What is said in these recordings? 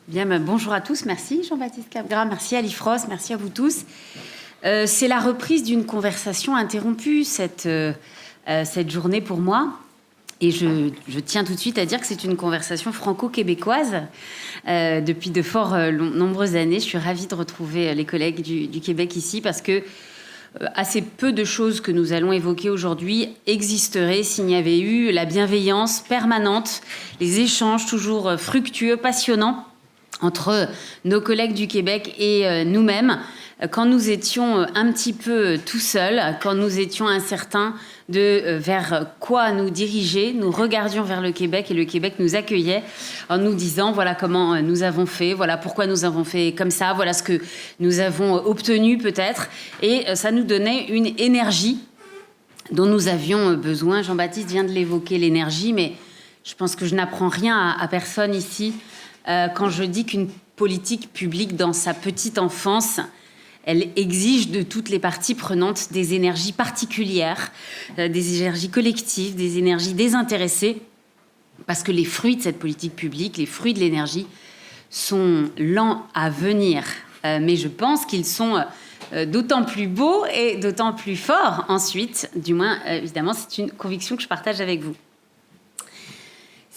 Bien, bonjour à tous. Merci Jean-Baptiste Capgras, merci Ali Frost, merci à vous tous. C'est la reprise d'une conversation interrompue cette journée pour moi. Et je tiens tout de suite à dire que c'est une conversation franco-québécoise depuis de fort nombreuses années. Je suis ravie de retrouver les collègues du Québec ici parce que assez peu de choses que nous allons évoquer aujourd'hui existeraient s'il n'y avait eu la bienveillance permanente, les échanges toujours fructueux, passionnants entre nos collègues du Québec et nous-mêmes, quand nous étions un petit peu tout seuls, quand nous étions incertains de vers quoi nous diriger, nous regardions vers le Québec et le Québec nous accueillait en nous disant voilà comment nous avons fait, voilà pourquoi nous avons fait comme ça, voilà ce que nous avons obtenu peut-être. Et ça nous donnait une énergie dont nous avions besoin. Jean-Baptiste vient de l'évoquer, l'énergie, mais je pense que je n'apprends rien à personne ici quand je dis qu'une politique publique dans sa petite enfance, elle exige de toutes les parties prenantes des énergies particulières, des énergies collectives, des énergies désintéressées, parce que les fruits de cette politique publique, les fruits de l'énergie, sont lents à venir. Mais je pense qu'ils sont d'autant plus beaux et d'autant plus forts ensuite. Du moins, évidemment, c'est une conviction que je partage avec vous.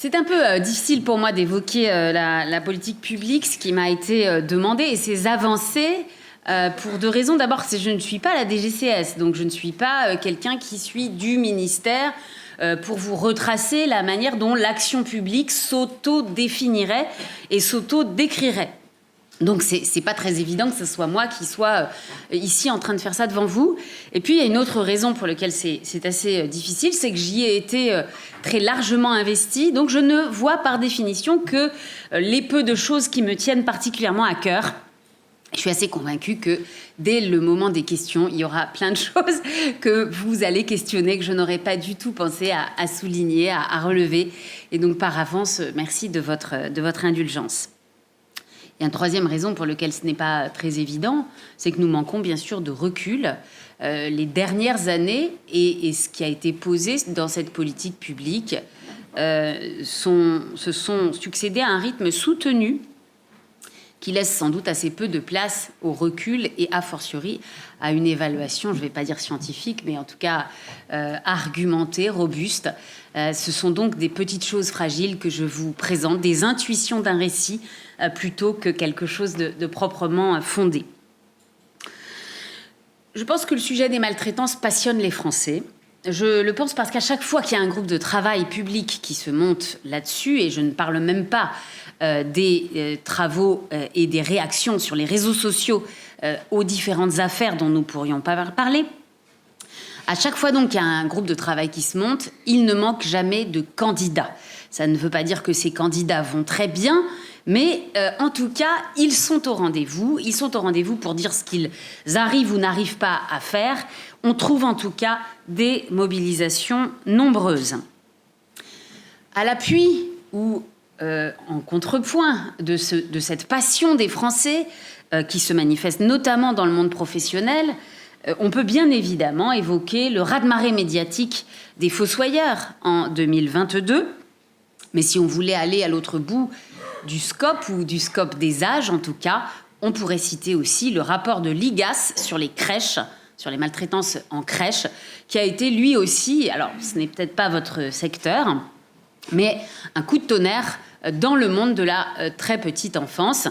C'est un peu difficile pour moi d'évoquer la politique publique, ce qui m'a été demandé, et ces avancées, pour deux raisons. D'abord, je ne suis pas la DGCS, donc je ne suis pas quelqu'un qui suit du ministère pour vous retracer la manière dont l'action publique s'auto-définirait et s'auto-décrirait. Donc, c'est pas très évident que ce soit moi qui soit ici en train de faire ça devant vous. Et puis, il y a une autre raison pour laquelle c'est assez difficile, c'est que j'y ai été très largement investie. Donc, je ne vois par définition que les peu de choses qui me tiennent particulièrement à cœur. Je suis assez convaincue que dès le moment des questions, il y aura plein de choses que vous allez questionner, que je n'aurais pas du tout pensé à souligner, à relever. Et donc, par avance, merci de votre indulgence. Il y a une troisième raison pour laquelle ce n'est pas très évident, c'est que nous manquons bien sûr de recul. Les dernières années et ce qui a été posé dans cette politique publique se sont succédés à un rythme soutenu qui laisse sans doute assez peu de place au recul et a fortiori à une évaluation, je ne vais pas dire scientifique, mais en tout cas argumentée, robuste. Ce sont donc des petites choses fragiles que je vous présente, des intuitions d'un récit plutôt que quelque chose de proprement fondé. Je pense que le sujet des maltraitances passionne les Français. Je le pense parce qu'à chaque fois qu'il y a un groupe de travail public qui se monte là-dessus, et je ne parle même pas des travaux et des réactions sur les réseaux sociaux aux différentes affaires dont nous pourrions pas parler, à chaque fois donc qu'il y a un groupe de travail qui se monte, il ne manque jamais de candidats. Ça ne veut pas dire que ces candidats vont très bien, mais en tout cas, ils sont au rendez-vous. Ils sont au rendez-vous pour dire ce qu'ils arrivent ou n'arrivent pas à faire. On trouve en tout cas des mobilisations nombreuses. À l'appui ou en contrepoint de cette passion des Français qui se manifeste notamment dans le monde professionnel, on peut bien évidemment évoquer le raz-de-marée médiatique des fossoyeurs en 2022. Mais si on voulait aller à l'autre bout du scope ou du scope des âges, en tout cas, on pourrait citer aussi le rapport de l'IGAS sur les crèches, sur les maltraitances en crèche, qui a été lui aussi, alors ce n'est peut-être pas votre secteur, mais un coup de tonnerre dans le monde de la très petite enfance.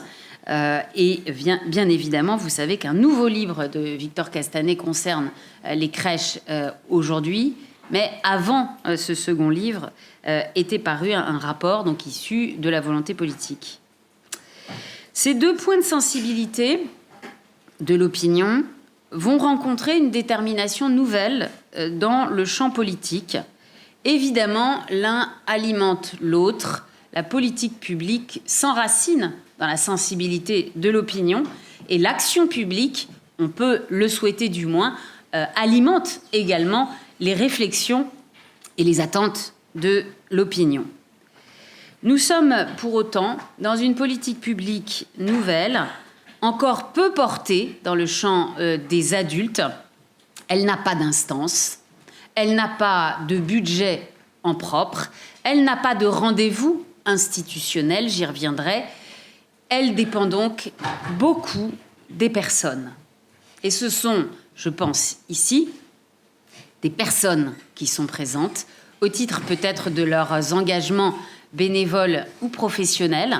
Et bien évidemment, vous savez qu'un nouveau livre de Victor Castanet concerne les crèches aujourd'hui. Mais avant ce second livre était paru un rapport donc issu de la volonté politique. Ces deux points de sensibilité de l'opinion vont rencontrer une détermination nouvelle dans le champ politique. Évidemment, l'un alimente l'autre. La politique publique s'enracine dans la sensibilité de l'opinion et l'action publique, on peut le souhaiter du moins, alimente également les réflexions et les attentes de l'opinion. Nous sommes pour autant dans une politique publique nouvelle, encore peu portée dans le champ des adultes. Elle n'a pas d'instance, elle n'a pas de budget en propre, elle n'a pas de rendez-vous institutionnel, j'y reviendrai. elle dépend donc beaucoup des personnes. Et ce sont, je pense ici, des personnes qui sont présentes, au titre peut-être de leurs engagements bénévoles ou professionnels,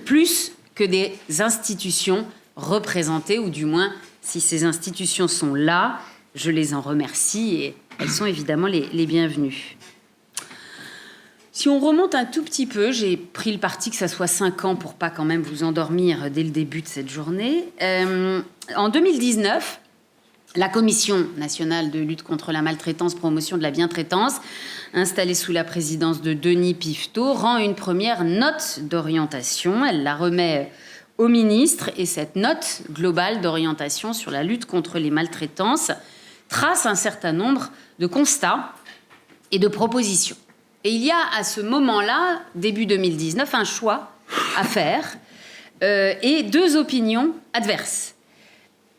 plus que des institutions représentées, ou du moins, si ces institutions sont là, je les en remercie et elles sont évidemment les bienvenues. Si on remonte un tout petit peu, j'ai pris le parti que ça soit 5 ans pour pas quand même vous endormir dès le début de cette journée. En 2019, la Commission nationale de lutte contre la maltraitance, promotion de la bientraitance, installée sous la présidence de Denis Piveteau, rend une première note d'orientation. Elle la remet au ministre et cette note globale d'orientation sur la lutte contre les maltraitances trace un certain nombre de constats et de propositions. Et il y a à ce moment-là, début 2019, un choix à faire et 2 opinions adverses.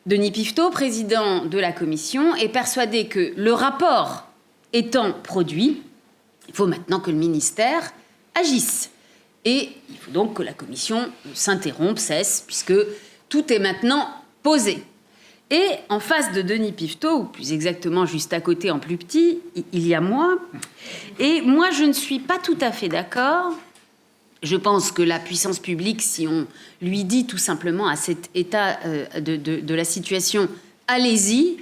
Denis Piveteau, président de la commission, est persuadé que le rapport étant produit, il faut maintenant que le ministère agisse. Et il faut donc que la commission s'interrompe, cesse, puisque tout est maintenant posé. Et en face de Denis Piveteau, ou plus exactement juste à côté en plus petit, il y a moi. Et moi, je ne suis pas tout à fait d'accord. Je pense que la puissance publique, si on lui dit tout simplement à cet état de la situation, allez-y,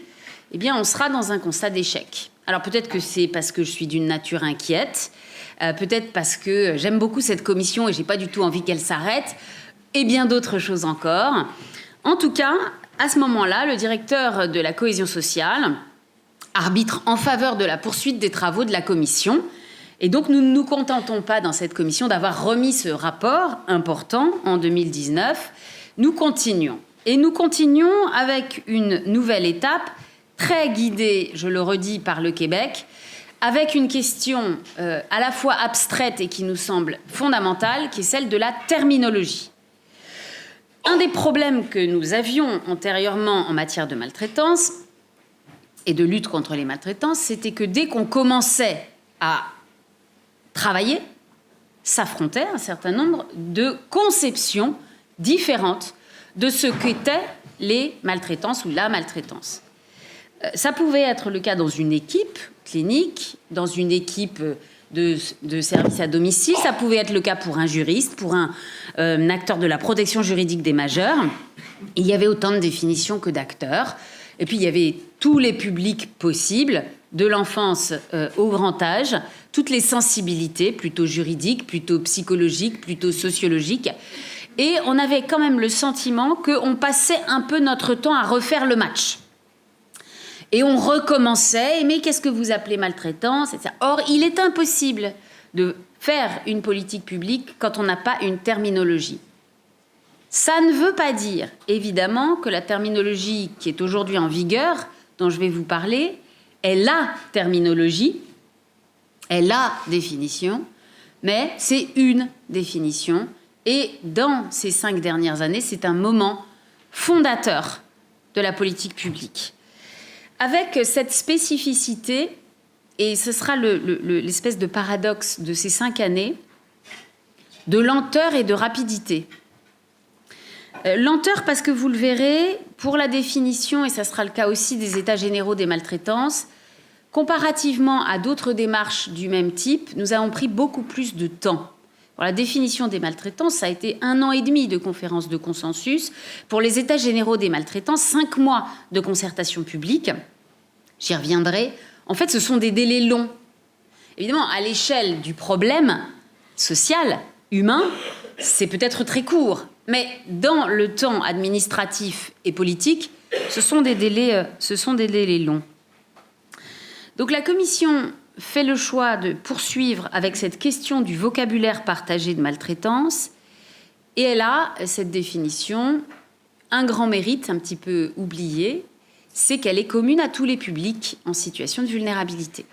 eh bien, on sera dans un constat d'échec. Alors peut-être que c'est parce que je suis d'une nature inquiète, peut-être parce que j'aime beaucoup cette commission et j'ai pas du tout envie qu'elle s'arrête, et bien d'autres choses encore. En tout cas, à ce moment-là, le directeur de la cohésion sociale arbitre en faveur de la poursuite des travaux de la commission. Et donc, nous ne nous contentons pas dans cette commission d'avoir remis ce rapport important en 2019. Nous continuons. Et nous continuons avec une nouvelle étape, très guidée, je le redis, par le Québec, avec une question à la fois abstraite et qui nous semble fondamentale, qui est celle de la terminologie. Un des problèmes que nous avions antérieurement en matière de maltraitance et de lutte contre les maltraitances, c'était que dès qu'on commençait à travailler, s'affrontaient un certain nombre de conceptions différentes de ce qu'étaient les maltraitances ou la maltraitance. Ça pouvait être le cas dans une équipe clinique, dans une équipe de services à domicile. Ça pouvait être le cas pour un juriste, pour un acteur de la protection juridique des majeurs. Il y avait autant de définitions que d'acteurs. Et puis, il y avait tous les publics possibles, de l'enfance au grand âge, toutes les sensibilités, plutôt juridiques, plutôt psychologiques, plutôt sociologiques. Et on avait quand même le sentiment qu'on passait un peu notre temps à refaire le match. Et on recommençait, mais qu'est-ce que vous appelez maltraitance, etc. Or, il est impossible de faire une politique publique quand on n'a pas une terminologie. Ça ne veut pas dire, évidemment, que la terminologie qui est aujourd'hui en vigueur, dont je vais vous parler, est la terminologie, est la définition, mais c'est une définition. Et dans ces 5 dernières années, c'est un moment fondateur de la politique publique. Avec cette spécificité, et ce sera l'espèce de paradoxe de ces 5 années, de lenteur et de rapidité. Lenteur parce que vous le verrez, pour la définition, et ça sera le cas aussi des états généraux des maltraitances, comparativement à d'autres démarches du même type, nous avons pris beaucoup plus de temps. Pour la définition des maltraitances, ça a été 1 an et demi de conférences de consensus. Pour les états généraux des maltraitances, 5 mois de concertation publique. J'y reviendrai. En fait, ce sont des délais longs. Évidemment, à l'échelle du problème social, humain, c'est peut-être très court. Mais dans le temps administratif et politique, ce sont des délais longs. Donc la Commission fait le choix de poursuivre avec cette question du vocabulaire partagé de maltraitance. Et elle a, cette définition, un grand mérite un petit peu oublié, c'est qu'elle est commune à tous les publics en situation de vulnérabilité.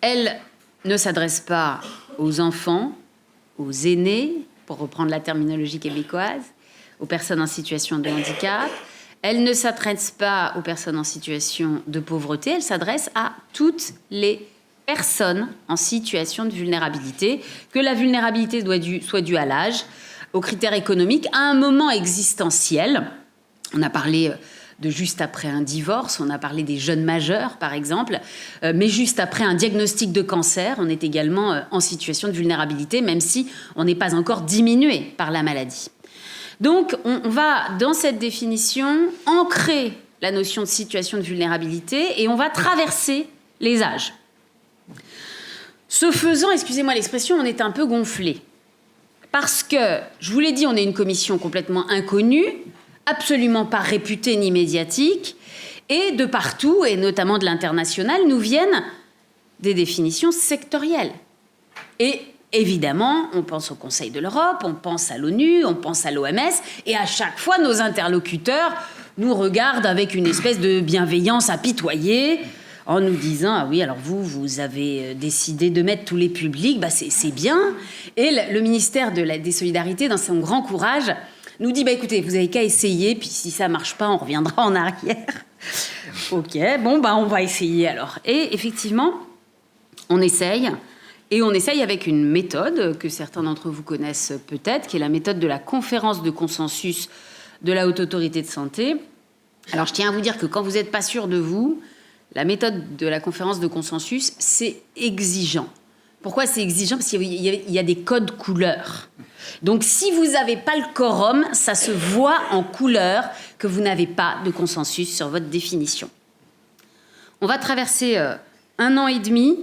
Elle ne s'adresse pas aux enfants, aux aînés, pour reprendre la terminologie québécoise, aux personnes en situation de handicap. Elle ne s'adresse pas aux personnes en situation de pauvreté, elle s'adresse à toutes les personnes en situation de vulnérabilité, que la vulnérabilité soit due à l'âge, aux critères économiques à un moment existentiel. On a parlé de juste après un divorce, on a parlé des jeunes majeurs par exemple, mais juste après un diagnostic de cancer, on est également en situation de vulnérabilité, même si on n'est pas encore diminué par la maladie. Donc on va dans cette définition ancrer la notion de situation de vulnérabilité et on va traverser les âges. Ce faisant, excusez-moi l'expression, on est un peu gonflé. Parce que, je vous l'ai dit, on est une commission complètement inconnue, absolument pas réputée ni médiatique, et de partout, et notamment de l'international, nous viennent des définitions sectorielles. Et évidemment, on pense au Conseil de l'Europe, on pense à l'ONU, on pense à l'OMS, et à chaque fois, nos interlocuteurs nous regardent avec une espèce de bienveillance apitoyée, en nous disant « Ah oui, alors vous avez décidé de mettre tous les publics, bah c'est bien. » Et le ministère des Solidarités, dans son grand courage, nous dit « Écoutez, vous avez qu'à essayer, puis si ça ne marche pas, on reviendra en arrière. » Ok, bon, on va essayer alors. Et effectivement, on essaye. Et on essaye avec une méthode que certains d'entre vous connaissent peut-être, qui est la méthode de la conférence de consensus de la Haute Autorité de Santé. Alors, je tiens à vous dire que quand vous n'êtes pas sûr de vous, la méthode de la conférence de consensus, c'est exigeant. Pourquoi c'est exigeant ? Parce qu'il y a des codes couleurs. Donc, si vous n'avez pas le quorum, ça se voit en couleur que vous n'avez pas de consensus sur votre définition. On va traverser 1 an et demi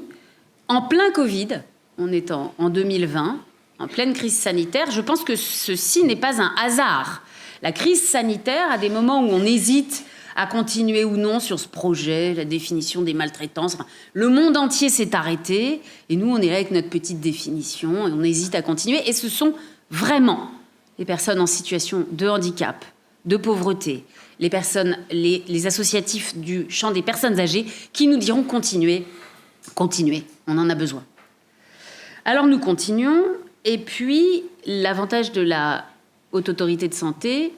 en plein Covid. On est en 2020, en pleine crise sanitaire. Je pense que ceci n'est pas un hasard. La crise sanitaire, à des moments où on hésite à continuer ou non sur ce projet, la définition des maltraitances. Enfin, le monde entier s'est arrêté et nous, on est là avec notre petite définition et on hésite à continuer. Et ce sont vraiment les personnes en situation de handicap, de pauvreté, les associatifs du champ des personnes âgées qui nous diront continuez, on en a besoin. Alors nous continuons et puis l'avantage de la Haute Autorité de Santé,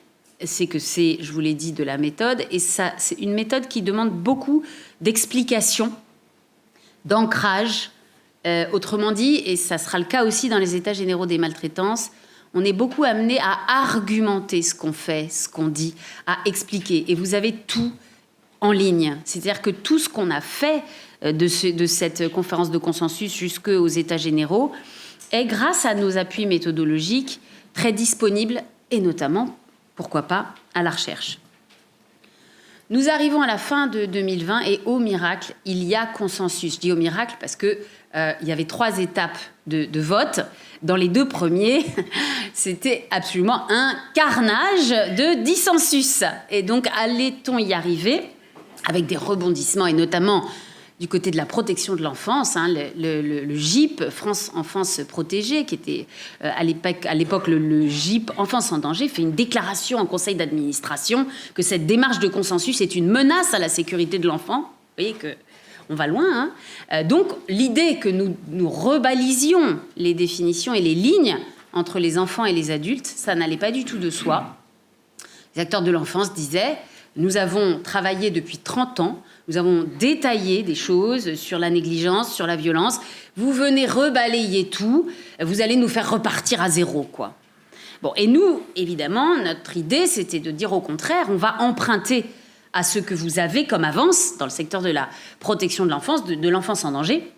c'est que c'est, je vous l'ai dit, de la méthode. Et ça, c'est une méthode qui demande beaucoup d'explications, d'ancrage. Autrement dit, et ça sera le cas aussi dans les états généraux des maltraitances, on est beaucoup amené à argumenter ce qu'on fait, ce qu'on dit, à expliquer. Et vous avez tout en ligne. C'est-à-dire que tout ce qu'on a fait de cette conférence de consensus jusqu'aux états généraux est grâce à nos appuis méthodologiques très disponibles et notamment pourquoi pas, à la recherche. Nous arrivons à la fin de 2020 et au miracle, il y a consensus. Je dis au miracle parce qu'il y avait 3 étapes de vote. Dans les 2 premiers, c'était absolument un carnage de dissensus. Et donc, allait-on y arriver avec des rebondissements et notamment du côté de la protection de l'enfance, le GIP, France Enfance Protégée, qui était à l'époque le GIP Enfance en danger, fait une déclaration en conseil d'administration que cette démarche de consensus est une menace à la sécurité de l'enfant. Vous voyez qu'on va loin. Donc l'idée que nous rebalisions les définitions et les lignes entre les enfants et les adultes, ça n'allait pas du tout de soi. Les acteurs de l'enfance disaient « Nous avons travaillé depuis 30 ans, nous avons détaillé des choses sur la négligence, sur la violence. Vous venez rebalayer tout, vous allez nous faire repartir à zéro, quoi. » Bon, et nous, évidemment, notre idée, c'était de dire au contraire, on va emprunter à ce que vous avez comme avance dans le secteur de la protection de l'enfance, de l'enfance en danger,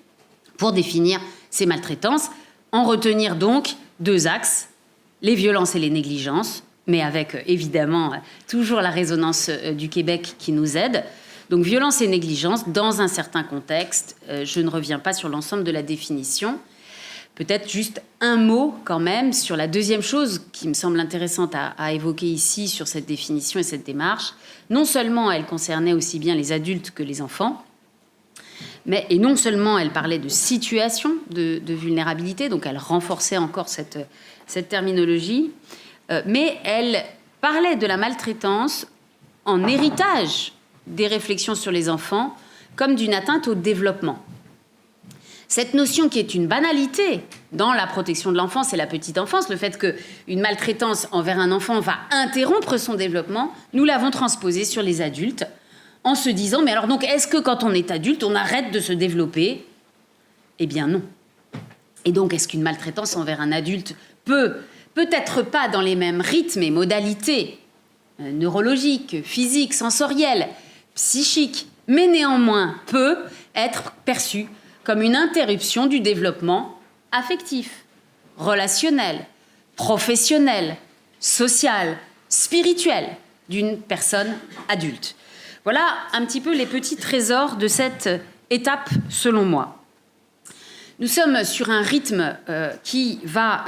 pour définir ces maltraitances, en retenir donc 2 axes, les violences et les négligences, mais avec évidemment toujours la résonance du Québec qui nous aide. Donc violence et négligence dans un certain contexte. Je ne reviens pas sur l'ensemble de la définition. Peut-être juste un mot quand même sur la deuxième chose qui me semble intéressante à évoquer ici sur cette définition et cette démarche. Non seulement elle concernait aussi bien les adultes que les enfants, et non seulement elle parlait de situation de vulnérabilité, donc elle renforçait encore cette terminologie, mais elle parlait de la maltraitance en héritage des réflexions sur les enfants comme d'une atteinte au développement. Cette notion qui est une banalité dans la protection de l'enfance et la petite enfance, le fait qu'une maltraitance envers un enfant va interrompre son développement, nous l'avons transposée sur les adultes en se disant, mais alors donc est-ce que quand on est adulte, on arrête de se développer ? Eh bien non. Et donc est-ce qu'une maltraitance envers un adulte peut peut-être pas dans les mêmes rythmes et modalités neurologiques, physiques, sensorielles, psychiques, mais néanmoins peut être perçue comme une interruption du développement affectif, relationnel, professionnel, social, spirituel d'une personne adulte. Voilà un petit peu les petits trésors de cette étape selon moi. Nous sommes sur un rythme qui va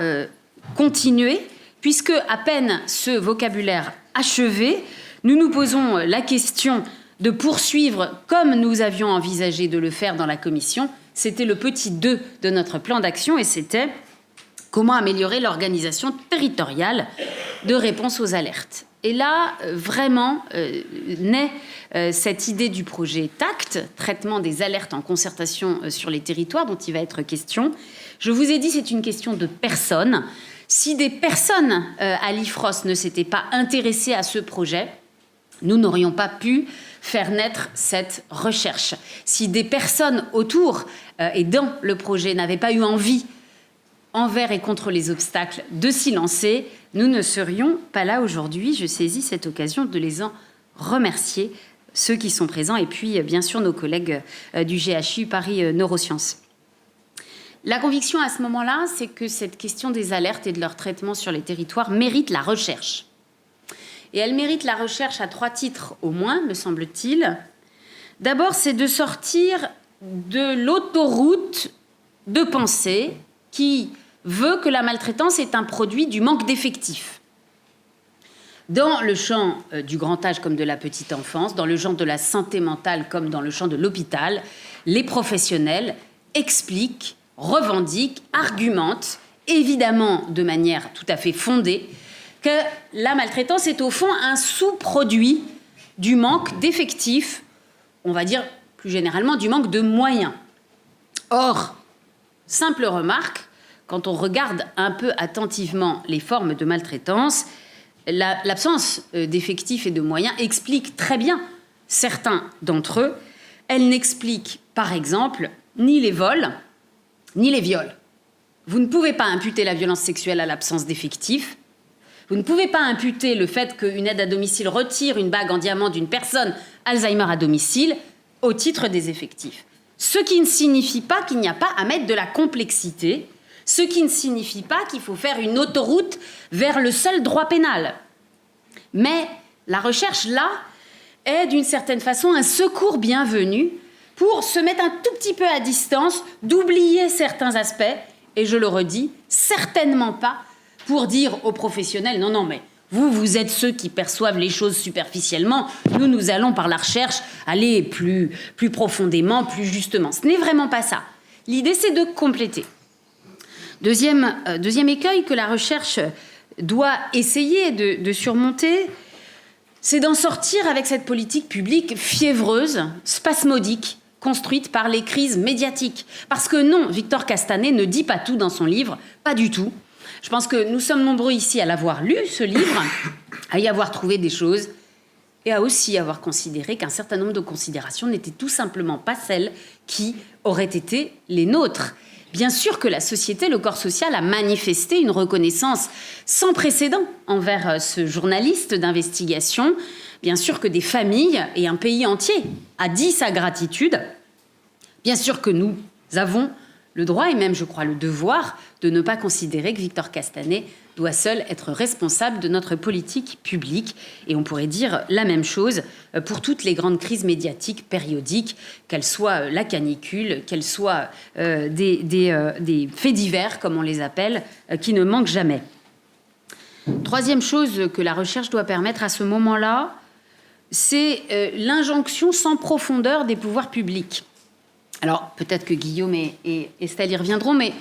continuer, puisque à peine ce vocabulaire achevé, nous nous posons la question de poursuivre comme nous avions envisagé de le faire dans la commission. C'était le petit 2 de notre plan d'action et c'était comment améliorer l'organisation territoriale de réponse aux alertes. Et là, vraiment, naît cette idée du projet TACT, traitement des alertes en concertation sur les territoires, dont il va être question. Je vous ai dit, c'est une question de personnes. Si des personnes à l'IFROS ne s'étaient pas intéressées à ce projet, nous n'aurions pas pu faire naître cette recherche. Si des personnes autour et dans le projet n'avaient pas eu envie, envers et contre les obstacles, de s'y lancer, nous ne serions pas là aujourd'hui. Je saisis cette occasion de les en remercier, ceux qui sont présents, et puis bien sûr nos collègues du GHU Paris Neurosciences. La conviction à ce moment-là, c'est que cette question des alertes et de leur traitement sur les territoires mérite la recherche. Et elle mérite la recherche à 3 titres au moins, me semble-t-il. D'abord, c'est de sortir de l'autoroute de pensée qui veut que la maltraitance est un produit du manque d'effectifs. Dans le champ du grand âge comme de la petite enfance, dans le champ de la santé mentale comme dans le champ de l'hôpital, les professionnels expliquent, revendiquent, argumentent, évidemment de manière tout à fait fondée, que la maltraitance est au fond un sous-produit du manque d'effectifs, on va dire plus généralement du manque de moyens. Or, simple remarque, quand on regarde un peu attentivement les formes de maltraitance, l'absence d'effectifs et de moyens explique très bien certains d'entre eux. Elle n'explique, par exemple, ni les vols, ni les viols. Vous ne pouvez pas imputer la violence sexuelle à l'absence d'effectifs. Vous ne pouvez pas imputer le fait qu'une aide à domicile retire une bague en diamant d'une personne Alzheimer à domicile au titre des effectifs. Ce qui ne signifie pas qu'il n'y a pas à mettre de la complexité, ce qui ne signifie pas qu'il faut faire une autoroute vers le seul droit pénal. Mais la recherche, là, est d'une certaine façon un secours bienvenu pour se mettre un tout petit peu à distance, d'oublier certains aspects, et je le redis, certainement pas pour dire aux professionnels « Non, non, mais vous êtes ceux qui perçoivent les choses superficiellement, nous allons par la recherche aller plus profondément, plus justement. » Ce n'est vraiment pas ça. L'idée, c'est de compléter. Deuxième écueil que la recherche doit essayer de surmonter, c'est d'en sortir avec cette politique publique fiévreuse, spasmodique, construite par les crises médiatiques. Parce que non, Victor Castanet ne dit pas tout dans son livre, pas du tout. Je pense que nous sommes nombreux ici à l'avoir lu, ce livre, à y avoir trouvé des choses, et à aussi avoir considéré qu'un certain nombre de considérations n'étaient tout simplement pas celles qui auraient été les nôtres. Bien sûr que la société, le corps social, a manifesté une reconnaissance sans précédent envers ce journaliste d'investigation. Bien sûr que des familles et un pays entier a dit sa gratitude. Bien sûr que nous avons le droit et même, je crois, le devoir de ne pas considérer que Victor Castanet doit seul être responsable de notre politique publique. Et on pourrait dire la même chose pour toutes les grandes crises médiatiques périodiques, qu'elles soient la canicule, qu'elles soient des faits divers, comme on les appelle, qui ne manquent jamais. Troisième chose que la recherche doit permettre à ce moment-là, c'est l'injonction sans profondeur des pouvoirs publics. Alors, peut-être que Guillaume et Estelle y reviendront, mais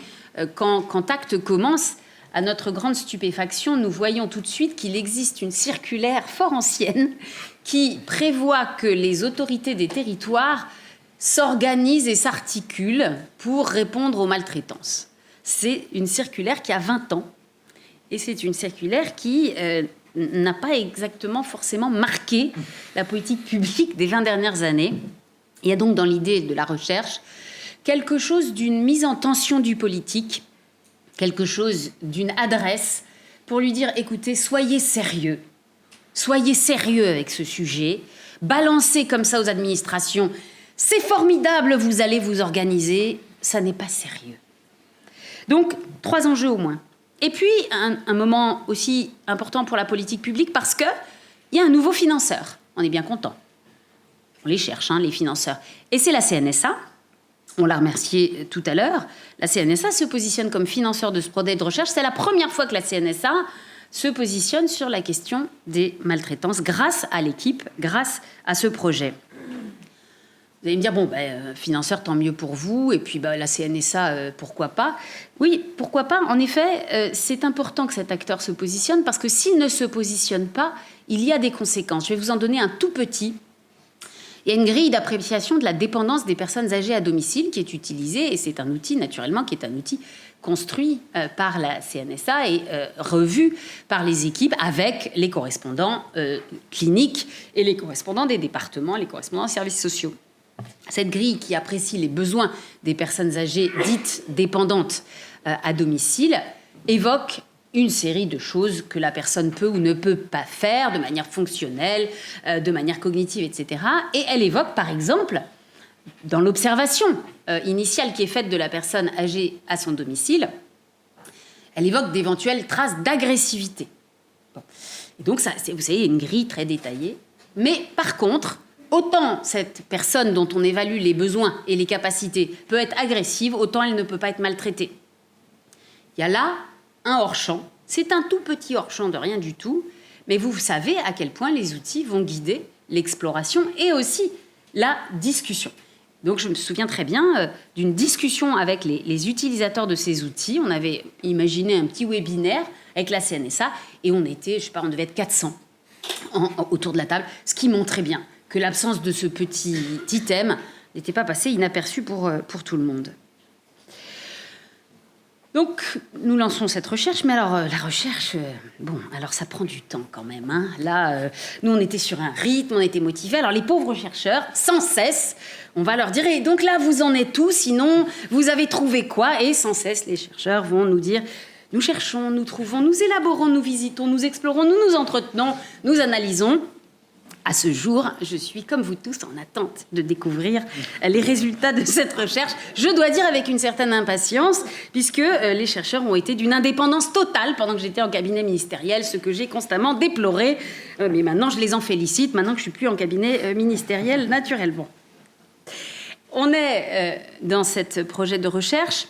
quand Acte commence, à notre grande stupéfaction, nous voyons tout de suite qu'il existe une circulaire fort ancienne qui prévoit que les autorités des territoires s'organisent et s'articulent pour répondre aux maltraitances. C'est une circulaire qui a 20 ans, et c'est une circulaire qui n'a pas exactement forcément marqué la politique publique des 20 dernières années. Il y a donc dans l'idée de la recherche quelque chose d'une mise en tension du politique, quelque chose d'une adresse pour lui dire, écoutez, soyez sérieux avec ce sujet, balancez comme ça aux administrations, c'est formidable, vous allez vous organiser, ça n'est pas sérieux. Donc, 3 enjeux au moins. Et puis, un moment aussi important pour la politique publique parce qu'il y a un nouveau financeur. On est bien content. On les cherche, les financeurs. Et c'est la CNSA. On l'a remercié tout à l'heure. La CNSA se positionne comme financeur de ce projet de recherche. C'est la première fois que la CNSA se positionne sur la question des maltraitances grâce à l'équipe, grâce à ce projet. Vous allez me dire, financeur, tant mieux pour vous, et puis la CNSA, pourquoi pas? Oui, pourquoi pas? En effet, c'est important que cet acteur se positionne, parce que s'il ne se positionne pas, il y a des conséquences. Je vais vous en donner un tout petit. Il y a une grille d'appréciation de la dépendance des personnes âgées à domicile qui est utilisée, et c'est un outil, naturellement, qui est un outil construit par la CNSA et revu par les équipes avec les correspondants cliniques et les correspondants des départements, les correspondants des services sociaux. Cette grille qui apprécie les besoins des personnes âgées dites dépendantes à domicile évoque une série de choses que la personne peut ou ne peut pas faire de manière fonctionnelle, de manière cognitive, etc. Et elle évoque, par exemple, dans l'observation initiale qui est faite de la personne âgée à son domicile, elle évoque d'éventuelles traces d'agressivité. Bon. Et donc, ça, vous savez, une grille très détaillée. Mais par contre, autant cette personne dont on évalue les besoins et les capacités peut être agressive, autant elle ne peut pas être maltraitée. Il y a là un hors-champ. C'est un tout petit hors-champ de rien du tout, mais vous savez à quel point les outils vont guider l'exploration et aussi la discussion. Donc je me souviens très bien d'une discussion avec les utilisateurs de ces outils. On avait imaginé un petit webinaire avec la CNSA et on était, on devait être 400 autour de la table, ce qui montrait bien que l'absence de ce petit item n'était pas passé inaperçu pour tout le monde. Donc, nous lançons cette recherche, mais alors, la recherche, alors ça prend du temps quand même. Là, nous, on était sur un rythme, on était motivés. Alors, les pauvres chercheurs, sans cesse, on va leur dire, et donc là, vous en êtes où? Sinon, vous avez trouvé quoi? Et sans cesse, les chercheurs vont nous dire, nous cherchons, nous trouvons, nous élaborons, nous visitons, nous explorons, nous nous entretenons, nous analysons. À ce jour, je suis, comme vous tous, en attente de découvrir les résultats de cette recherche. Je dois dire avec une certaine impatience, puisque les chercheurs ont été d'une indépendance totale pendant que j'étais en cabinet ministériel, ce que j'ai constamment déploré. Mais maintenant, je les en félicite, maintenant que je ne suis plus en cabinet ministériel, naturellement. On est dans ce projet de recherche,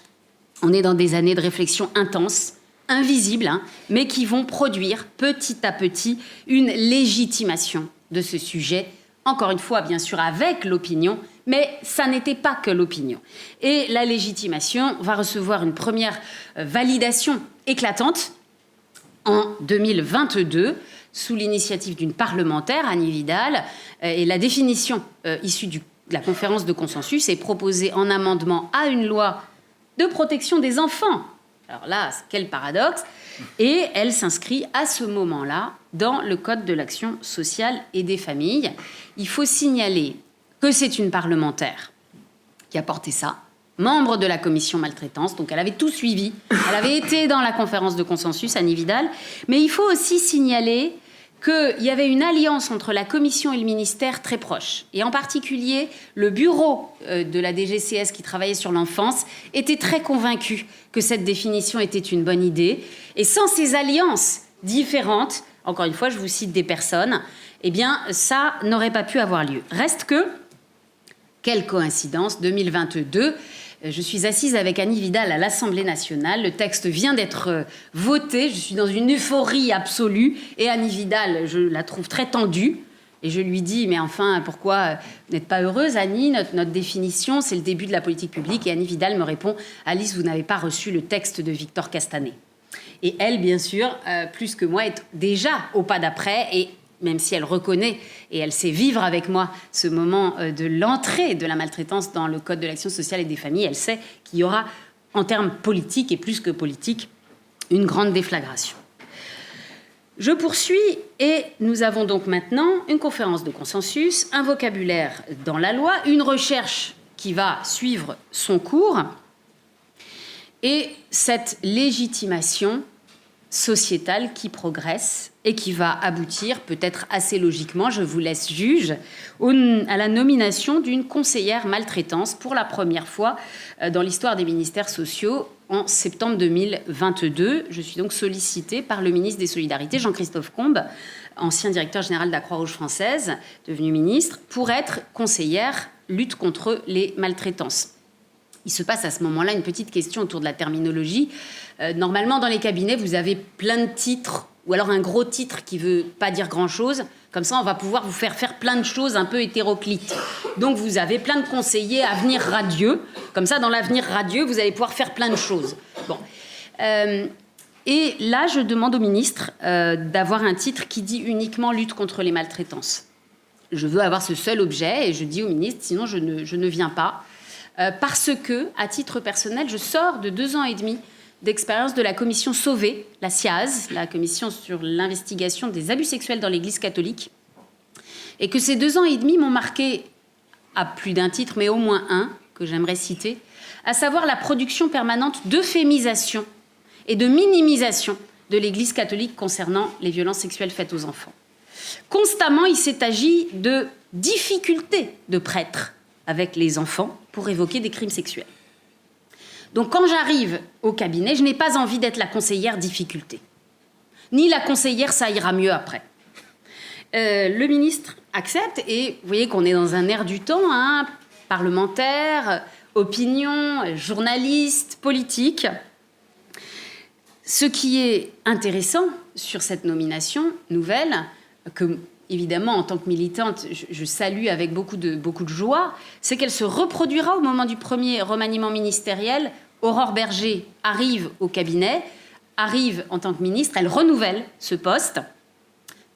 on est dans des années de réflexion intense, invisibles, mais qui vont produire petit à petit une légitimation de ce sujet, encore une fois, bien sûr, avec l'opinion, mais ça n'était pas que l'opinion. Et la légitimation va recevoir une première validation éclatante en 2022, sous l'initiative d'une parlementaire, Annie Vidal, et la définition issue de la conférence de consensus est proposée en amendement à une loi de protection des enfants. Alors là, quel paradoxe! Et elle s'inscrit à ce moment-là dans le Code de l'action sociale et des familles. Il faut signaler que c'est une parlementaire qui a porté ça, membre de la commission maltraitance, donc elle avait tout suivi. Elle avait été dans la conférence de consensus, Annie Vidal. Mais il faut aussi signaler qu'il y avait une alliance entre la commission et le ministère très proche. Et en particulier, le bureau de la DGCS qui travaillait sur l'enfance était très convaincu que cette définition était une bonne idée. Et sans ces alliances différentes, encore une fois, je vous cite des personnes, eh bien, ça n'aurait pas pu avoir lieu. Reste que, quelle coïncidence, 2022, je suis assise avec Annie Vidal à l'Assemblée nationale. Le texte vient d'être voté. Je suis dans une euphorie absolue. Et Annie Vidal, je la trouve très tendue. Et je lui dis, mais enfin, pourquoi vous n'êtes pas heureuse, Annie? Notre définition, c'est le début de la politique publique. Et Annie Vidal me répond, Alice, vous n'avez pas reçu le texte de Victor Castanet. Et elle, bien sûr, plus que moi, est déjà au pas d'après. Et même si elle reconnaît et elle sait vivre avec moi ce moment de l'entrée de la maltraitance dans le Code de l'action sociale et des familles, elle sait qu'il y aura, en termes politiques et plus que politiques, une grande déflagration. Je poursuis et nous avons donc maintenant une conférence de consensus, un vocabulaire dans la loi, une recherche qui va suivre son cours et cette légitimation sociétale qui progresse et qui va aboutir, peut-être assez logiquement, je vous laisse juge, à la nomination d'une conseillère maltraitance pour la première fois dans l'histoire des ministères sociaux en septembre 2022. Je suis donc sollicitée par le ministre des Solidarités, Jean-Christophe Combe, ancien directeur général de la Croix-Rouge française, devenu ministre, pour être conseillère lutte contre les maltraitances. Il se passe à ce moment-là une petite question autour de la terminologie. Normalement, dans les cabinets, vous avez plein de titres, ou alors un gros titre qui ne veut pas dire grand-chose. Comme ça, on va pouvoir vous faire plein de choses un peu hétéroclites. Donc, vous avez plein de conseillers avenir radieux. Comme ça, dans l'avenir radieux, vous allez pouvoir faire plein de choses. Bon. Et là, je demande au ministre d'avoir un titre qui dit uniquement lutte contre les maltraitances. Je veux avoir ce seul objet et je dis au ministre, sinon je ne viens pas. Parce que, à titre personnel, je sors de 2 ans et demi d'expérience de la commission Sauvé, la CIAZ, la commission sur l'investigation des abus sexuels dans l'Église catholique, et que ces 2 ans et demi m'ont marqué, à plus d'un titre, mais au moins un, que j'aimerais citer, à savoir la production permanente d'euphémisation et de minimisation de l'Église catholique concernant les violences sexuelles faites aux enfants. Constamment, il s'est agi de difficultés de prêtres avec les enfants pour évoquer des crimes sexuels. Donc quand j'arrive au cabinet, je n'ai pas envie d'être la conseillère difficulté, ni la conseillère ça ira mieux après. Le ministre accepte et vous voyez qu'on est dans un air du temps, hein, parlementaire, opinion, journaliste, politique. Ce qui est intéressant sur cette nomination nouvelle, que évidemment, en tant que militante, je salue avec beaucoup de joie, c'est qu'elle se reproduira au moment du premier remaniement ministériel. Aurore Bergé arrive au cabinet, arrive en tant que ministre, elle renouvelle ce poste.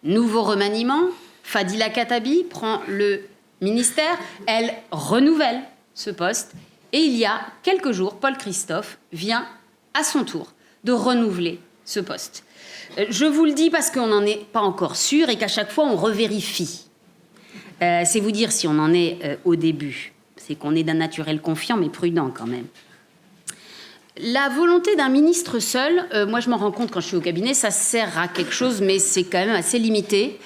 Nouveau remaniement, Fadila Khattabi prend le ministère, elle renouvelle ce poste. Et il y a quelques jours, Paul Christophe vient à son tour de renouveler ce poste. Je vous le dis parce qu'on n'en est pas encore sûr et qu'à chaque fois, on revérifie. C'est vous dire si on en est au début. C'est qu'on est d'un naturel confiant, mais prudent quand même. La volonté d'un ministre seul, moi je m'en rends compte quand je suis au cabinet, ça sert à quelque chose, mais c'est quand même assez limité.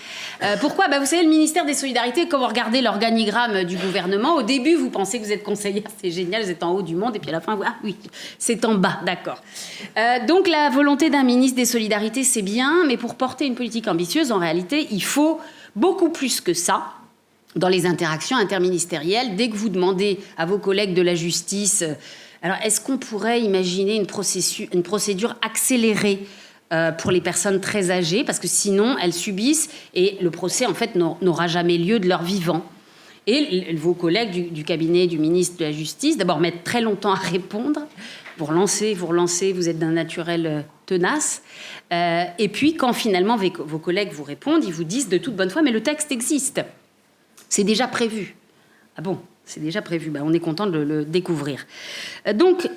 Pourquoi ? Vous savez, le ministère des Solidarités, quand vous regardez l'organigramme du gouvernement, au début, vous pensez que vous êtes conseillère, c'est génial, vous êtes en haut du monde, et puis à la fin, ah oui, c'est en bas, d'accord. Donc la volonté d'un ministre des Solidarités, c'est bien, mais pour porter une politique ambitieuse, en réalité, il faut beaucoup plus que ça. Dans les interactions interministérielles, dès que vous demandez à vos collègues de la justice... Alors, est-ce qu'on pourrait imaginer une procédure accélérée pour les personnes très âgées ? Parce que sinon, elles subissent et le procès, en fait, n'aura jamais lieu de leur vivant. Et vos collègues du cabinet du ministre de la Justice, d'abord, mettent très longtemps à répondre. Vous relancez, vous êtes d'un naturel tenace. Et puis, quand finalement vos collègues vous répondent, ils vous disent de toute bonne foi, mais le texte existe. C'est déjà prévu. Ah bon ? C'est déjà prévu, on est content de le découvrir. Donc,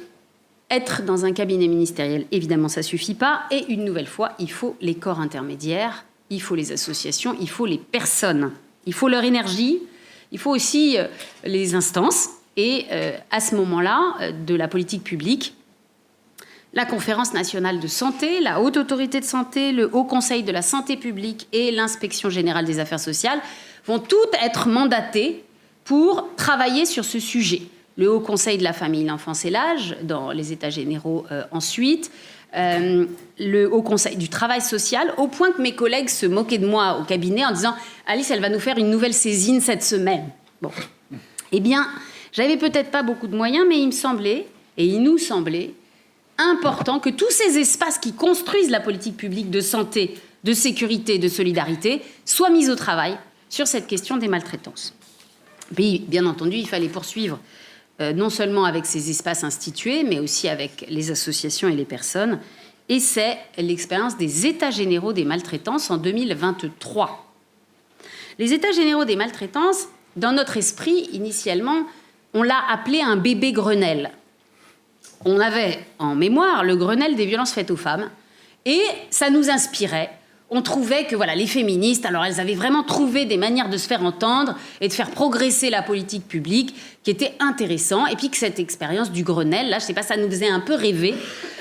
être dans un cabinet ministériel, évidemment, ça ne suffit pas. Et une nouvelle fois, il faut les corps intermédiaires, il faut les associations, il faut les personnes. Il faut leur énergie, il faut aussi les instances. Et à ce moment-là, de la politique publique, la Conférence nationale de santé, la Haute Autorité de santé, le Haut Conseil de la santé publique et l'Inspection générale des affaires sociales vont toutes être mandatées pour travailler sur ce sujet. Le Haut Conseil de la famille, l'enfance et l'âge, dans les États généraux ensuite, le Haut Conseil du travail social, au point que mes collègues se moquaient de moi au cabinet en disant « Alice, elle va nous faire une nouvelle saisine cette semaine. » Bon. Eh bien, j'avais peut-être pas beaucoup de moyens, mais il me semblait, et il nous semblait, important que tous ces espaces qui construisent la politique publique de santé, de sécurité, de solidarité, soient mis au travail sur cette question des maltraitances. Puis, bien entendu, il fallait poursuivre non seulement avec ces espaces institués, mais aussi avec les associations et les personnes. Et c'est l'expérience des États généraux des maltraitances en 2023. Les États généraux des maltraitances, dans notre esprit, initialement, on l'a appelé un bébé Grenelle. On avait en mémoire le Grenelle des violences faites aux femmes, et ça nous inspirait. on trouvait que voilà, les féministes, alors elles avaient vraiment trouvé des manières de se faire entendre et de faire progresser la politique publique qui étaient intéressants. Et puis que cette expérience du Grenelle, là, je sais pas, ça nous faisait un peu rêver.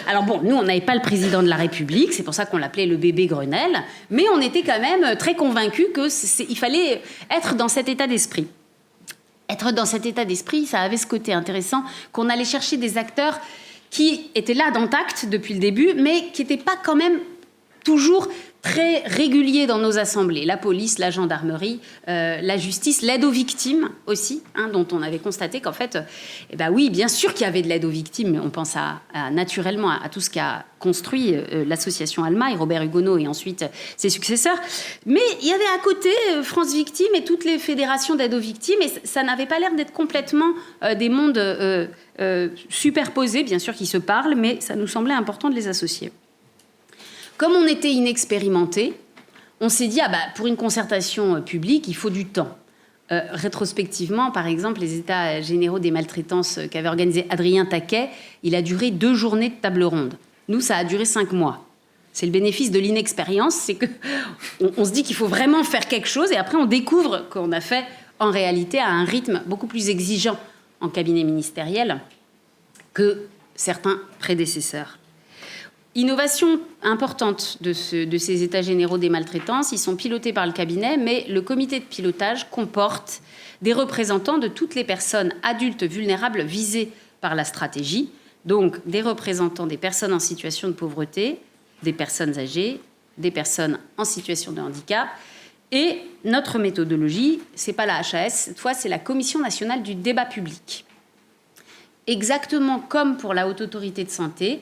Alors bon, nous, on n'avait pas le président de la République, c'est pour ça qu'on l'appelait le bébé Grenelle, mais on était quand même très convaincus qu'il fallait être dans cet état d'esprit. Être dans cet état d'esprit, ça avait ce côté intéressant qu'on allait chercher des acteurs qui étaient là dans Tact depuis le début, mais qui n'étaient pas quand même toujours très réguliers dans nos assemblées. La police, la gendarmerie, la justice, l'aide aux victimes aussi, dont on avait constaté qu'en fait, oui, bien sûr qu'il y avait de l'aide aux victimes, mais on pense naturellement à tout ce qu'a construit l'association Alma et Robert Hugonneau et ensuite ses successeurs. Mais il y avait à côté France Victimes et toutes les fédérations d'aide aux victimes, et ça n'avait pas l'air d'être complètement des mondes superposés, bien sûr, qui se parlent, mais ça nous semblait important de les associer. Comme on était inexpérimentés, on s'est dit, pour une concertation publique, il faut du temps. Rétrospectivement, par exemple, les états généraux des maltraitances qu'avait organisé Adrien Taquet, il a duré 2 journées de table ronde. Nous, ça a duré 5 mois. C'est le bénéfice de l'inexpérience, c'est qu'on se dit qu'il faut vraiment faire quelque chose, et après on découvre qu'on a fait, en réalité, à un rythme beaucoup plus exigeant en cabinet ministériel que certains prédécesseurs. Innovation importante de ces états généraux des maltraitances, ils sont pilotés par le cabinet, mais le comité de pilotage comporte des représentants de toutes les personnes adultes vulnérables visées par la stratégie, donc des représentants des personnes en situation de pauvreté, des personnes âgées, des personnes en situation de handicap. Et notre méthodologie, c'est pas la HAS, cette fois c'est la Commission nationale du débat public. Exactement comme pour la Haute Autorité de Santé,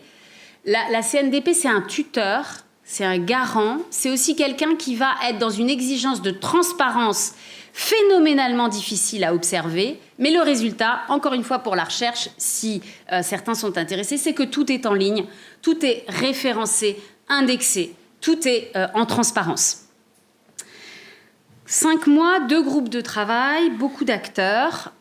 la CNDP, c'est un tuteur, c'est un garant, c'est aussi quelqu'un qui va être dans une exigence de transparence phénoménalement difficile à observer. Mais le résultat, encore une fois pour la recherche, si certains sont intéressés, c'est que tout est en ligne, tout est référencé, indexé, tout est en transparence. 5 mois, 2 groupes de travail, beaucoup d'acteurs,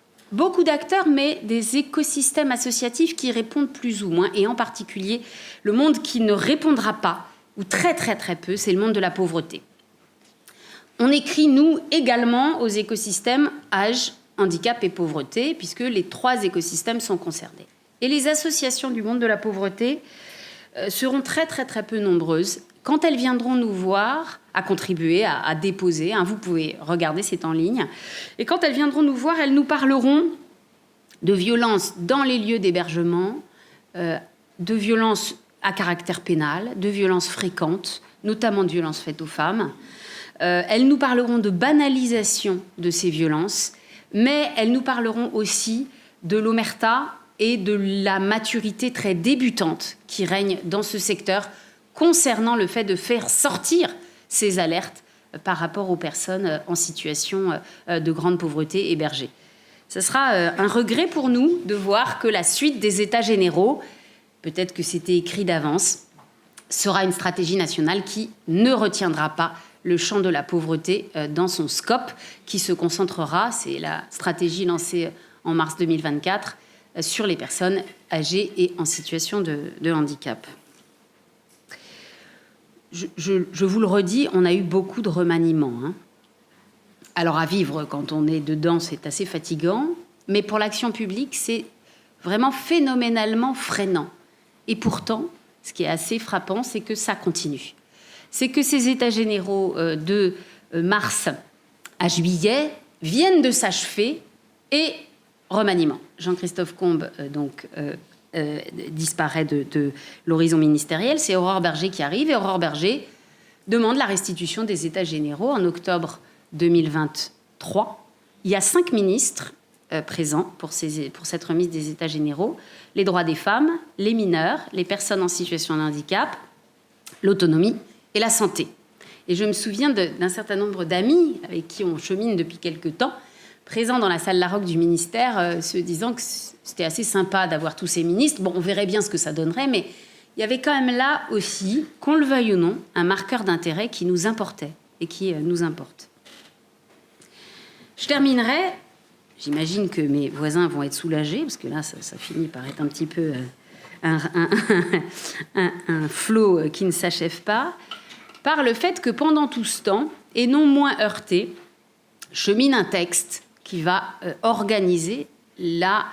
mais des écosystèmes associatifs qui répondent plus ou moins, et en particulier le monde qui ne répondra pas, ou très très très peu, c'est le monde de la pauvreté. On écrit, nous, également aux écosystèmes âge, handicap et pauvreté, puisque les 3 écosystèmes sont concernés. Et les associations du monde de la pauvreté seront très très très peu nombreuses. Quand elles viendront nous voir, à contribuer, à déposer, vous pouvez regarder, c'est en ligne, et quand elles viendront nous voir, elles nous parleront de violences dans les lieux d'hébergement, de violences à caractère pénal, de violences fréquentes, notamment de violences faites aux femmes. Elles nous parleront de banalisation de ces violences, mais elles nous parleront aussi de l'omerta et de la maturité très débutante qui règne dans ce secteur concernant le fait de faire sortir ces alertes par rapport aux personnes en situation de grande pauvreté hébergées. Ce sera un regret pour nous de voir que la suite des États généraux, peut-être que c'était écrit d'avance, sera une stratégie nationale qui ne retiendra pas le champ de la pauvreté dans son scope, qui se concentrera, c'est la stratégie lancée en mars 2024, sur les personnes âgées et en situation de handicap. Je vous le redis, on a eu beaucoup de remaniements. Alors à vivre quand on est dedans, c'est assez fatigant, mais pour l'action publique, c'est vraiment phénoménalement freinant. Et pourtant, ce qui est assez frappant, c'est que ça continue. C'est que ces états généraux de mars à juillet viennent de s'achever et remaniement. Jean-Christophe Combes, disparaît de l'horizon ministériel. C'est Aurore Bergé qui arrive, et Aurore Bergé demande la restitution des États généraux en octobre 2023. Il y a 5 ministres présents pour cette remise des États généraux: les droits des femmes, les mineurs, les personnes en situation de handicap, l'autonomie et la santé. Et je me souviens d'un certain nombre d'amis avec qui on chemine depuis quelque temps, présents dans la salle Larocque du ministère, se disant que c'était assez sympa d'avoir tous ces ministres. Bon, on verrait bien ce que ça donnerait, mais il y avait quand même là aussi, qu'on le veuille ou non, un marqueur d'intérêt qui nous importait et qui nous importe. Je terminerai, j'imagine que mes voisins vont être soulagés, parce que là, ça finit par être un petit peu un flot qui ne s'achève pas, par le fait que pendant tout ce temps, et non moins heurté, chemine un texte qui va organiser la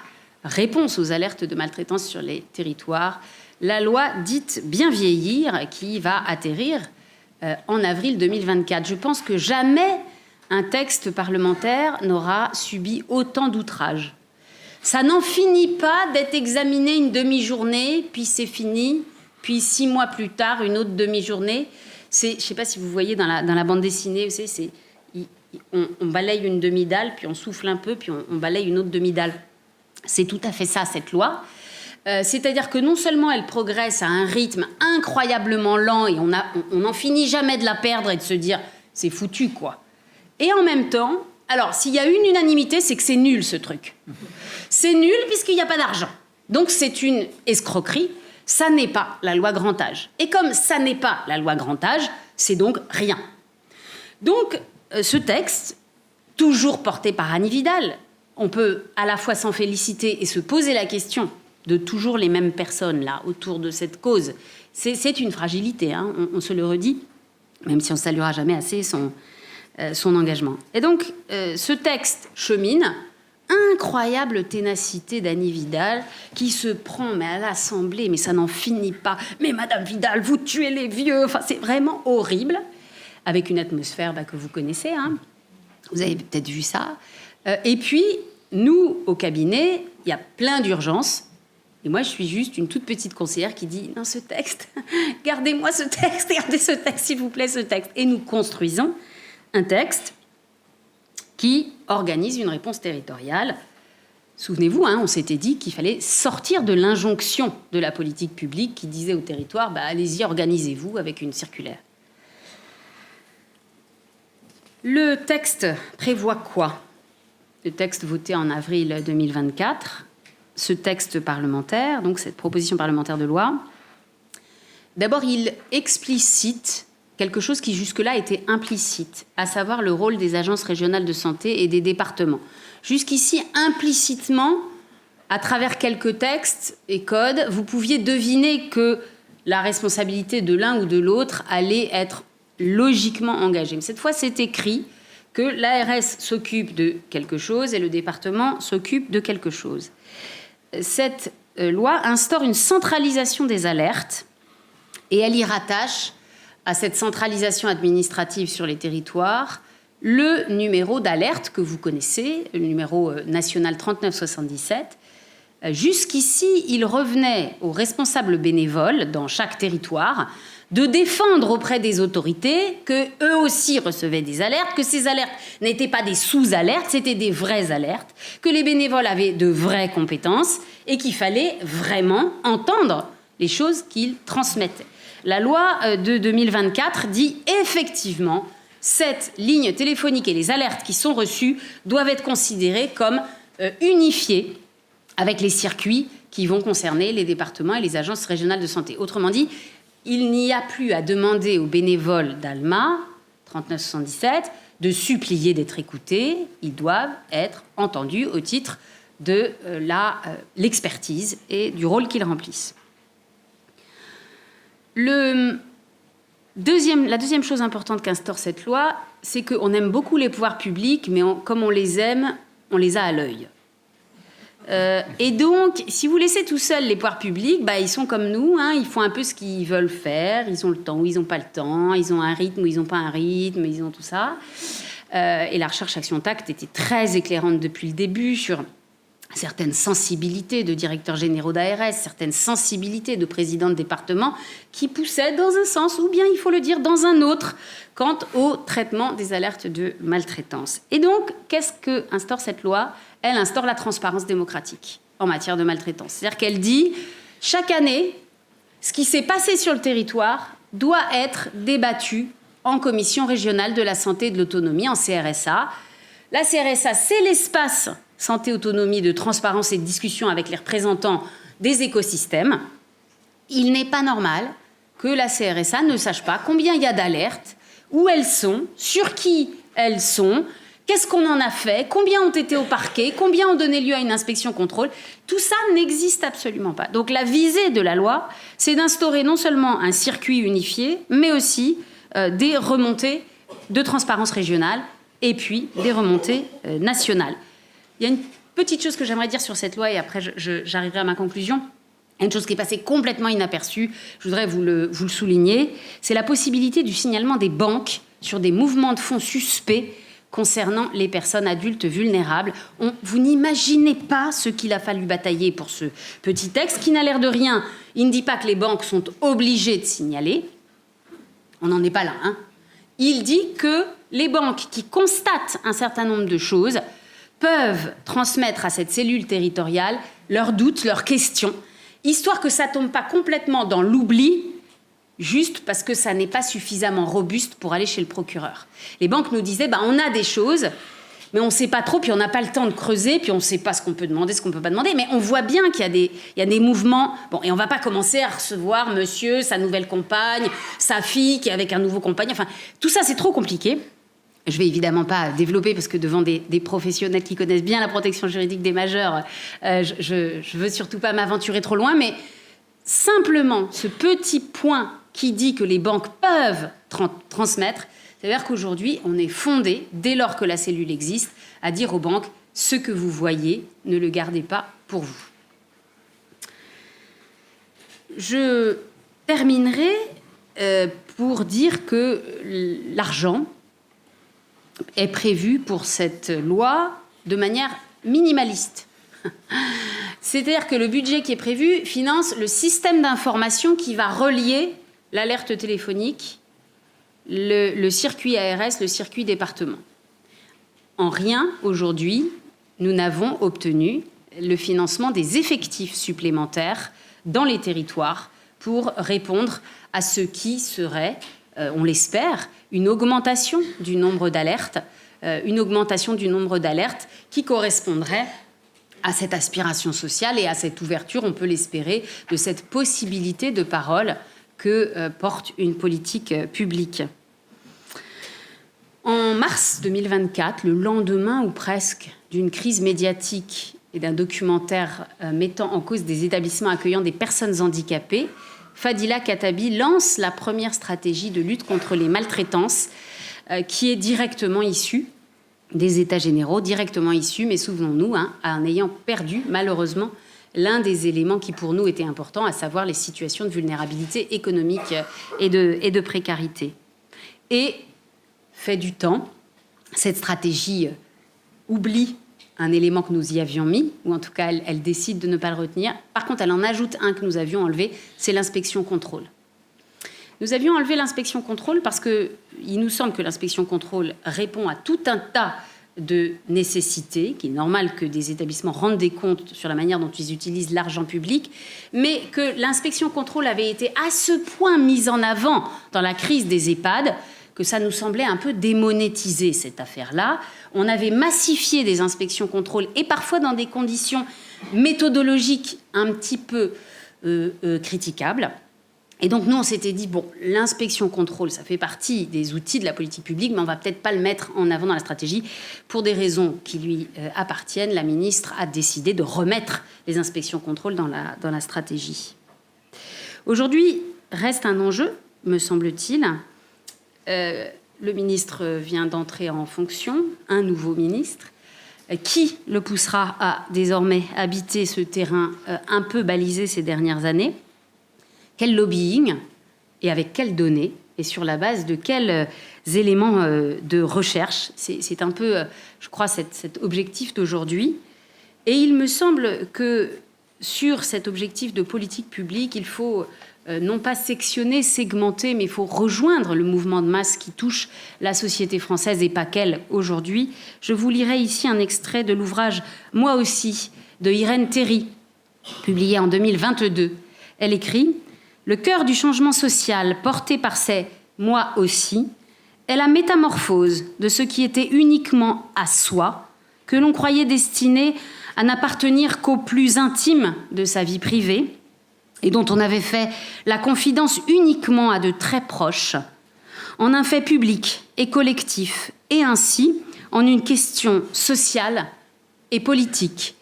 réponse aux alertes de maltraitance sur les territoires, la loi dite Bien vieillir, qui va atterrir en avril 2024. Je pense que jamais un texte parlementaire n'aura subi autant d'outrages. Ça n'en finit pas d'être examiné une demi-journée, puis c'est fini, puis 6 mois plus tard, une autre demi-journée. Je ne sais pas si vous voyez dans la bande dessinée, vous savez, on balaye une demi-dalle, puis on souffle un peu, puis on balaye une autre demi-dalle. C'est tout à fait ça, cette loi. C'est-à-dire que non seulement elle progresse à un rythme incroyablement lent, et on n'en finit jamais de la perdre et de se dire « c'est foutu, quoi ». Et en même temps, alors, s'il y a une unanimité, c'est que c'est nul, ce truc. C'est nul puisqu'il n'y a pas d'argent. Donc, c'est une escroquerie. Ça n'est pas la loi grand âge. Et comme ça n'est pas la loi grand âge, c'est donc rien. Donc, ce texte, toujours porté par Annie Vidal, on peut à la fois s'en féliciter et se poser la question de toujours les mêmes personnes là autour de cette cause. C'est une fragilité, hein, on se le redit, même si on ne saluera jamais assez son engagement. Et donc, ce texte chemine, incroyable ténacité d'Annie Vidal, qui se prend mais à l'Assemblée, mais ça n'en finit pas. Mais Madame Vidal, vous tuez les vieux. Enfin, c'est vraiment horrible, avec une atmosphère que vous connaissez. Hein. Vous avez peut-être vu ça. Et puis, nous, au cabinet, il y a plein d'urgences. Et moi, je suis juste une toute petite conseillère qui dit « Non, ce texte, gardez-moi ce texte, gardez ce texte, s'il vous plaît, ce texte. » Et nous construisons un texte qui organise une réponse territoriale. Souvenez-vous, hein, on s'était dit qu'il fallait sortir de l'injonction de la politique publique qui disait au territoire allez-y, organisez-vous avec une circulaire. Le texte prévoit quoi? Le texte voté en avril 2024, ce texte parlementaire, donc cette proposition parlementaire de loi, d'abord, il explicite quelque chose qui jusque-là était implicite, à savoir le rôle des agences régionales de santé et des départements. Jusqu'ici, implicitement, à travers quelques textes et codes, vous pouviez deviner que la responsabilité de l'un ou de l'autre allait être logiquement engagée. Mais cette fois, c'est écrit que l'ARS s'occupe de quelque chose et le département s'occupe de quelque chose. Cette loi instaure une centralisation des alertes et elle y rattache à cette centralisation administrative sur les territoires le numéro d'alerte que vous connaissez, le numéro national 3977. Jusqu'ici, il revenait aux responsables bénévoles dans chaque territoire de défendre auprès des autorités qu'eux aussi recevaient des alertes, que ces alertes n'étaient pas des sous-alertes, c'était des vraies alertes, que les bénévoles avaient de vraies compétences et qu'il fallait vraiment entendre les choses qu'ils transmettaient. La loi de 2024 dit effectivement cette ligne téléphonique et les alertes qui sont reçues doivent être considérées comme unifiées avec les circuits qui vont concerner les départements et les agences régionales de santé. Autrement dit, il n'y a plus à demander aux bénévoles d'ALMA 3977 de supplier d'être écoutés. Ils doivent être entendus au titre de l'expertise et du rôle qu'ils remplissent. La deuxième chose importante qu'instaure cette loi, c'est qu'on aime beaucoup les pouvoirs publics, mais comme on les aime, on les a à l'œil. Et donc, si vous laissez tout seuls les pouvoirs publics, ils sont comme nous, hein, ils font un peu ce qu'ils veulent faire, ils ont le temps ou ils n'ont pas le temps, ils ont un rythme ou ils n'ont pas un rythme, ils ont tout ça. Et la recherche Action Tact était très éclairante depuis le début sur certaines sensibilités de directeurs généraux d'ARS, certaines sensibilités de présidents de département qui poussaient dans un sens, ou bien, il faut le dire, dans un autre, quant au traitement des alertes de maltraitance. Et donc, qu'est-ce que instaure cette loi ? Elle instaure la transparence démocratique en matière de maltraitance. C'est-à-dire qu'elle dit, chaque année, ce qui s'est passé sur le territoire doit être débattu en commission régionale de la santé et de l'autonomie, en CRSA. La CRSA, c'est l'espace santé-autonomie de transparence et de discussion avec les représentants des écosystèmes. Il n'est pas normal que la CRSA ne sache pas combien il y a d'alertes, où elles sont, sur qui elles sont, qu'est-ce qu'on en a fait, combien ont été au parquet, combien ont donné lieu à une inspection-contrôle. Tout ça n'existe absolument pas. Donc la visée de la loi, c'est d'instaurer non seulement un circuit unifié, mais aussi des remontées de transparence régionale et puis des remontées nationales. Il y a une petite chose que j'aimerais dire sur cette loi et après j'arriverai à ma conclusion. Une chose qui est passée complètement inaperçue, je voudrais vous le souligner, c'est la possibilité du signalement des banques sur des mouvements de fonds suspects concernant les personnes adultes vulnérables. Vous n'imaginez pas ce qu'il a fallu batailler pour ce petit texte qui n'a l'air de rien. Il ne dit pas que les banques sont obligées de signaler. On n'en est pas là, hein. Il dit que les banques qui constatent un certain nombre de choses peuvent transmettre à cette cellule territoriale leurs doutes, leurs questions, histoire que ça ne tombe pas complètement dans l'oubli, juste parce que ça n'est pas suffisamment robuste pour aller chez le procureur. Les banques nous disaient, on a des choses, mais on ne sait pas trop, puis on n'a pas le temps de creuser, puis on ne sait pas ce qu'on peut demander, ce qu'on ne peut pas demander, mais on voit bien qu'il y a des mouvements. Bon, et on ne va pas commencer à recevoir monsieur, sa nouvelle compagne, sa fille qui est avec un nouveau compagnon. Enfin, tout ça, c'est trop compliqué. Je ne vais évidemment pas développer, parce que devant des professionnels qui connaissent bien la protection juridique des majeurs, je ne veux surtout pas m'aventurer trop loin, mais simplement ce petit point qui dit que les banques peuvent transmettre, c'est-à-dire qu'aujourd'hui, on est fondé, dès lors que la cellule existe, à dire aux banques, ce que vous voyez, ne le gardez pas pour vous. Je terminerai pour dire que l'argent est prévu pour cette loi de manière minimaliste. C'est-à-dire que le budget qui est prévu finance le système d'information qui va relier l'alerte téléphonique, le circuit ARS, le circuit département. En rien, aujourd'hui, nous n'avons obtenu le financement des effectifs supplémentaires dans les territoires pour répondre à ce qui serait, on l'espère, une augmentation du nombre d'alertes, qui correspondrait à cette aspiration sociale et à cette ouverture, on peut l'espérer, de cette possibilité de parole que porte une politique publique. En mars 2024, le lendemain ou presque d'une crise médiatique et d'un documentaire mettant en cause des établissements accueillant des personnes handicapées, Fadila Khattabi lance la première stratégie de lutte contre les maltraitances qui est directement issue des États généraux, directement issue, mais souvenons-nous, en ayant perdu malheureusement l'un des éléments qui pour nous était important, à savoir les situations de vulnérabilité économique et de précarité. Et, fait du temps, cette stratégie oublie un élément que nous y avions mis, ou en tout cas elle décide de ne pas le retenir. Par contre, elle en ajoute un que nous avions enlevé, c'est l'inspection-contrôle. Nous avions enlevé l'inspection-contrôle parce qu'il nous semble que l'inspection-contrôle répond à tout un tas de nécessités, qu'il est normal que des établissements rendent des comptes sur la manière dont ils utilisent l'argent public, mais que l'inspection-contrôle avait été à ce point mise en avant dans la crise des EHPAD que ça nous semblait un peu démonétiser cette affaire-là. On avait massifié des inspections-contrôles et parfois dans des conditions méthodologiques un petit peu critiquables. Et donc, nous, on s'était dit, bon, l'inspection-contrôle, ça fait partie des outils de la politique publique, mais on ne va peut-être pas le mettre en avant dans la stratégie. Pour des raisons qui lui appartiennent, la ministre a décidé de remettre les inspections-contrôles dans la stratégie. Aujourd'hui, reste un enjeu, me semble-t-il. Le ministre vient d'entrer en fonction, un nouveau ministre. Qui le poussera à désormais habiter ce terrain un peu balisé ces dernières années ? Quel lobbying et avec quelles données et sur la base de quels éléments de recherche ? C'est un peu, je crois, cet objectif d'aujourd'hui. Et il me semble que sur cet objectif de politique publique, il faut non pas sectionner, segmenter, mais il faut rejoindre le mouvement de masse qui touche la société française et pas qu'elle aujourd'hui. Je vous lirai ici un extrait de l'ouvrage « Moi aussi » de Irène Théry, publié en 2022. Elle écrit « Le cœur du changement social porté par ces « moi aussi » est la métamorphose de ce qui était uniquement à soi, que l'on croyait destiné à n'appartenir qu'au plus intime de sa vie privée et dont on avait fait la confidence uniquement à de très proches, en un fait public et collectif, et ainsi en une question sociale et politique.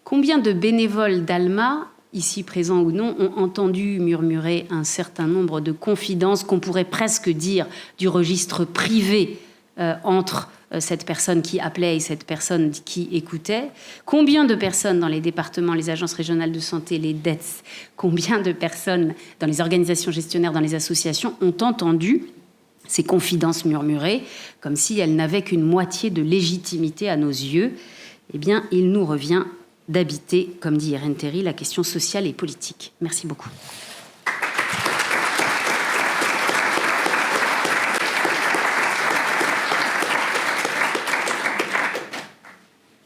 Combien de bénévoles d'Alma ici présents ou non, ont entendu murmurer un certain nombre de confidences qu'on pourrait presque dire du registre privé entre cette personne qui appelait et cette personne qui écoutait. Combien de personnes dans les départements, les agences régionales de santé, les DETS, combien de personnes dans les organisations gestionnaires, dans les associations ont entendu ces confidences murmurées comme si elles n'avaient qu'une moitié de légitimité à nos yeux? Eh bien, il nous revient d'habiter, comme dit Irène Théry, la question sociale et politique. Merci beaucoup.